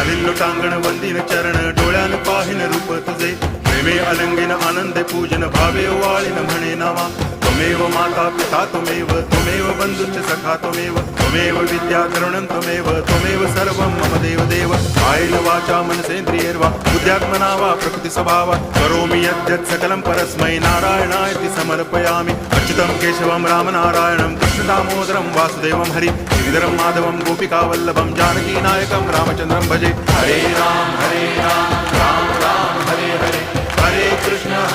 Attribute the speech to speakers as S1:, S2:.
S1: घालील लोटांगण वंदीन चरण डोळ्यान पाहिन रूप तुझे प्रेमे अलंगीन आनंदे पूजन भावे वाळीन म्हणे नामा त्वमेव माता पिता त्वमेव बंधुश्च सखा त्वमेव विद्या तरुणं त्वमेव सर्वं मम देव कायेन वाचा मनसेन्द्रियैर्वा बुद्ध्यात्मना वा प्रकृति स्वभावात् करोमि यद्यत् सकलं परस्मै नारायणायति समर्पयामि अच्युतं केशवं रामनारायणं कृष्णदामोदरं वासुदेवं हरि गिरिधरं माधवं गोपिकावल्लभं जानकीनायकं रामचन्द्रं भजे हरे राम राम राम हरे हरे हरे कृष्ण